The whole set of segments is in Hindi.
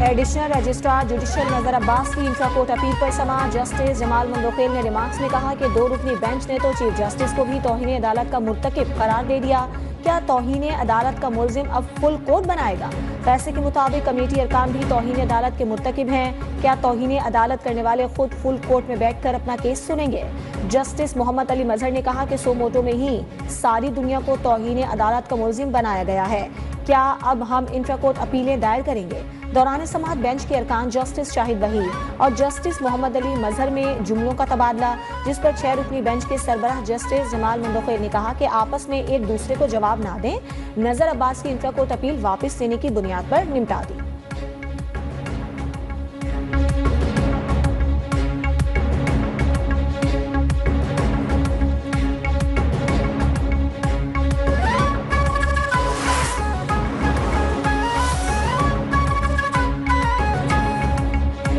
एडिशनल रजिस्ट्रार जुडिशल नजर अब्बास की इंट्रा कोर्ट अपील पर समाअत। जस्टिस जमाल मंदोखेल ने रिमार्क्स में कहा कि 2 रुकनी बेंच ने तो चीफ जस्टिस को भी तौहीन अदालत का मुर्तकिब करार दे दिया। क्या तौहीन अदालत का मुलजिम अब फुल कोर्ट बनाएगा? फैसले के मुताबिक कमेटी अरकान भी तौहीन अदालत के मुर्तकिब हैं। क्या तौहीन अदालत करने वाले खुद फुल कोर्ट में बैठकर अपना केस सुनेंगे? जस्टिस मोहम्मद अली मजहर ने कहा कि सो मोटो में ही सारी दुनिया को तौहीन अदालत का मुलजिम बनाया गया है। क्या अब हम इंट्रा कोर्ट अपीलें दायर करेंगे? दौरान समाअत बेंच के अरकान जस्टिस शाहिद वहीद और जस्टिस मोहम्मद अली मजहर में जुमलों का तबादला, जिस पर 6 रुकनी बेंच के सरबराह जस्टिस जमाल मंदोखेल ने कहा कि आपस में एक दूसरे को जवाब ना दें। नजर अब्बास की इंट्रा कोर्ट अपील वापस लेने की बुनियाद पर निपटा दी।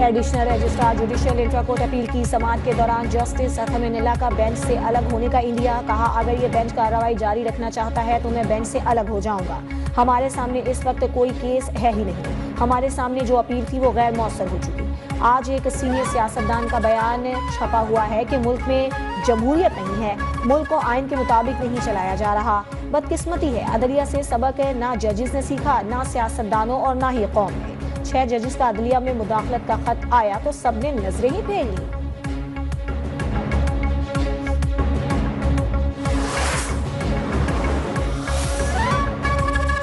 Additional registrar judicial intra court appeal की समाअत के दौरान जस्टिस अथमिनिल्ला का बेंच से अलग होने का इंडिया। कहा, अगर ये बेंच कार्रवाई जारी रखना चाहता है तो मैं बेंच से अलग हो जाऊंगा। हमारे सामने इस वक्त कोई केस है ही नहीं। हमारे सामने जो अपील थी वो गैर मौसर हो चुकी। आज एक सीनियर सियासतदान का बयान छपा हुआ है कि मुल्क में जमहूरियत नहीं है, मुल्क को आइन के मुताबिक नहीं चलाया जा रहा। बदकिस्मती है, अदलिया से सबक ना जजिस ने सीखा, ना सियासतदानों और ना ही कौम ने। 6 जजिस का अदलिया में मुदाखलत का खत आया तो सबने नजरें ही फेर ली।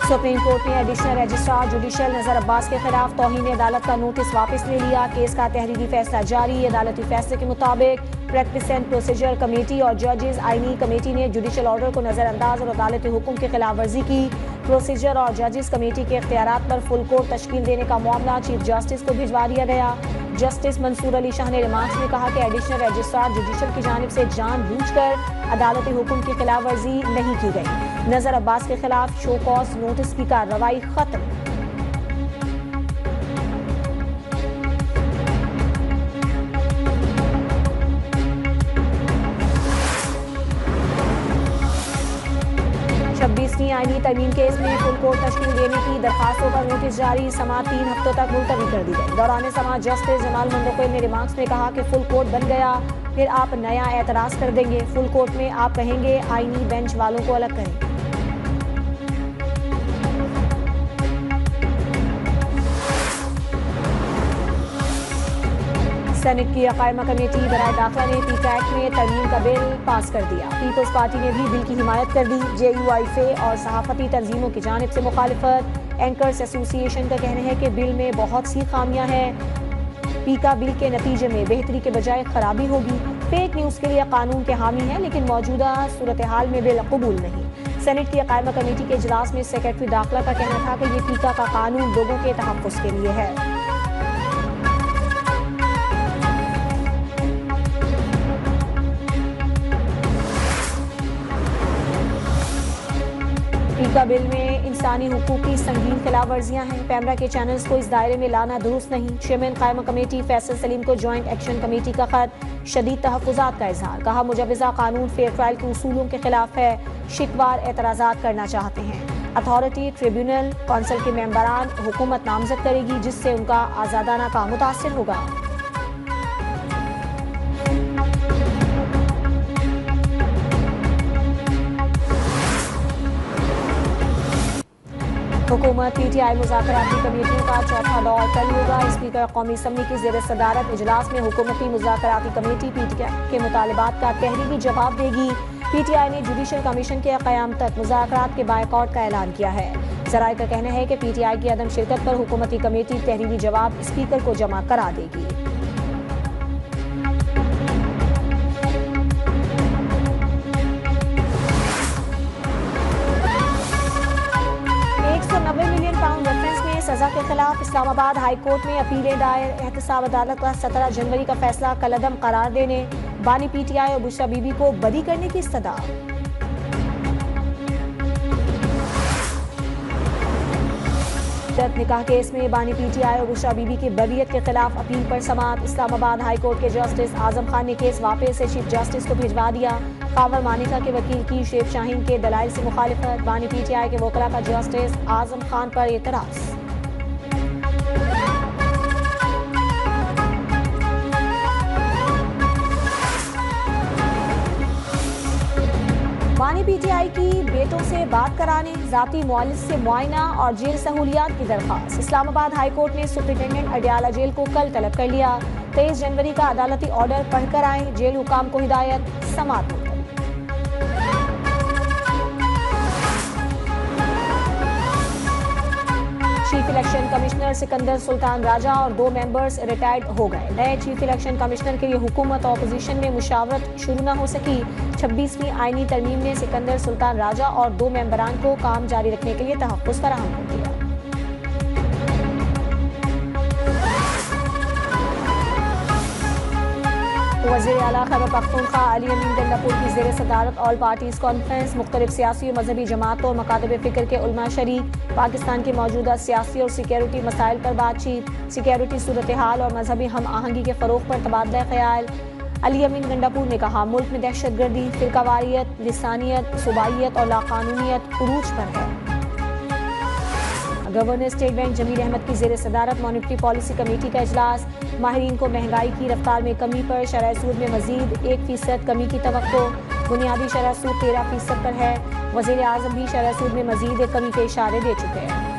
सुप्रीम कोर्ट ने एडिशनल रजिस्ट्रार जुडिशल नजर अब्बास के खिलाफ तौहीन अदालत का नोटिस वापस ले लिया। केस का तहरीरी फैसला जारी। अदालती फैसले के मुताबिक प्रैक्टिस एंड प्रोसीजर कमेटी और जजेस आईनी कमेटी ने जुडिशल ऑर्डर को नजरअंदाज और अदालती हुक्म की खिलाफ वर्जी की। प्रोसीजर और जजेस कमेटी के इख्तियारात पर फुल कोर्ट तश्कील देने का मामला चीफ जस्टिस को भिजवा दिया गया। जस्टिस मंसूर अली शाह ने रिमार्क्स में कहा कि एडिशनल रजिस्ट्रार जुडिशल की जानिब से जानबूझकर अदालती हुक्म की खिलाफ वर्जी नहीं की गई। नजर अब्बास के खिलाफ शो कॉज नोटिस की कार्रवाई खत्म। आईनी तरमीम केस में फुल कोर्ट तश्कील देने की दरखास्तों पर नोटिस जारी। समाअत 3 हफ्तों तक मुलतवी कर दी गई। दौरान समाअत जस्टिस जमाल मंदोखेल ने रिमार्क्स में कहा कि फुल कोर्ट बन गया, फिर आप नया एतराज कर देंगे। फुल कोर्ट में आप कहेंगे आईनी बेंच वालों को अलग करें। सेनेट की अकायमा कमेटी बराए दाखिला ने पीटैक में तरमीम का बिल पास कर दिया। पीपल्स पार्टी ने भी बिल की हिमायत कर दी। JUIFA और सहाफती तंजीमों की जानिब से मुखालिफत। एंकर्स एसोसिएशन का कहना है कि बिल में बहुत सी खामियां हैं। पीका बिल के नतीजे में बेहतरी के बजाय खराबी होगी। फेक न्यूज़ के लिए कानून के हामी हैं, लेकिन मौजूदा सूरत हाल में बिल कबूल नहीं। सेनेट की अकायमा कमेटी के इजलास में सेक्रेटरी दाखिला का कहना था कि ये पीका का कानून लोगों के तहफ़्फ़ुज़ के लिए है। पीका बिल में इंसानी हुकूक की संगीन खिलाफ वर्जियां हैं। पैमरा के चैनल्स को इस दायरे में लाना दुरुस्त नहीं। चेयरमैन कायमा कमेटी फैसल सलीम को ज्वाइंट एक्शन कमेटी का खत, शदीद तहफ़्फ़ुज़ात का इजहार। कहा, मुजवज़ा कानून फेयर ट्रायल के उसूलों के खिलाफ है। शिकवार एतराज़ात करना चाहते हैं। अथॉरिटी ट्रिब्यूनल कौंसिल के मेंबरान हुकूमत नामजद करेगी, जिससे उनका आज़ादाना काम मुतासिर होगा। हुकूमत PTI मुज़ाकराती कमेटियों का चौथा दौर कल होगा। स्पीकर कौमी असम्बली की ज़ेर सदारत इजलास में हुकूमती मुज़ाकराती कमेटी PTI के मुतालिबात का तहरीरी जवाब देगी। PTI ने जुडिशल कमीशन के क़याम तक मुज़ाकरात के बायकॉट का ऐलान किया है। ज़राए का कहना है कि PTI की अदम शिरकत पर हुकूमती कमेटी तहरीरी जवाब स्पीकर को जमा करा देगी। 90 मिलियन पाउंड रेफरेंस में सजा के खिलाफ इस्लामाबाद हाई कोर्ट में अपीलें दायर। एहतसाब अदालत का 17 जनवरी का फैसला कलअदम करार देने, बानी PTI और बुशरा बीबी को बरी करने की इस्तदा। निकाह केस में बानी PTI और बुशरा बीबी की बरीयत के खिलाफ अपील पर समाअत। इस्लामाबाद हाई कोर्ट के जस्टिस आजम खान ने केस वापस से चीफ जस्टिस को भिजवा दिया। कावर मानिका के वकील की शेख शाहीन के दलाइल से मुखालिफत। बानी PTI के वकला का जस्टिस आजम खान पर एतराज। मानी पीटीआई की बेटों से बात कराने, जाती मुआलिज से मुआयना और जेल सहूलियात की दरख्वास्त। इस्लामाबाद हाई कोर्ट ने सुप्रिंटेंडेंट अडियाला जेल को कल तलब कर लिया। 23 जनवरी का अदालती ऑर्डर पढ़कर आए, जेल हुकाम को हिदायत। समाअत। Chief election commissioner Sikandar Sultan Raja और 2 मेंबर्स रिटायर्ड हो गए। नए चीफ इलेक्शन कमिश्नर के लिए हुकूमत और अपोजिशन में मुशावरत शुरू न हो सकी। 26वीं आईनी तरमीम ने सिकंदर सुल्तान राजा और 2 मेंबरान को काम जारी रखने के लिए तहफ़्फ़ुज़ फराहम कर दिया। वज़ीर आला खैबर पख्तूनख्वा अली अमीन गंडापुर की ज़ेर सदारत ऑल पार्टीज़ कॉन्फ्रेंस। मुख्तलिफ सियासी और मजहबी जमातों और मकातब फ़िक्र के उलमा शरीक। पाकिस्तान के मौजूदा सियासी और सिक्योरिटी मसाइल पर बातचीत। सिक्योरिटी सूरत हाल और मजहबी हम आहंगी के फ़रोग़ पर तबादला ख्याल। अली अमीन गंडापुर ने कहा, मुल्क में दहशतगर्दी, फ़िरकावारियत, लिसानियत, सूबाइयत और लाक़ानूनियत उरूज पर है। Governor state bank Jamil Ahmad की ज़ेर सदारत मॉनिटरी पॉलिसी कमेटी का इजलास। माहिरीन को महंगाई की रफ्तार में कमी पर शरह सूद में मजीद 1% कमी की तवक्को। बुनियादी शरह सूद 13% पर है। वज़ीर आज़म भी शरह सूद में मजीद कमी के इशारे दे चुके हैं।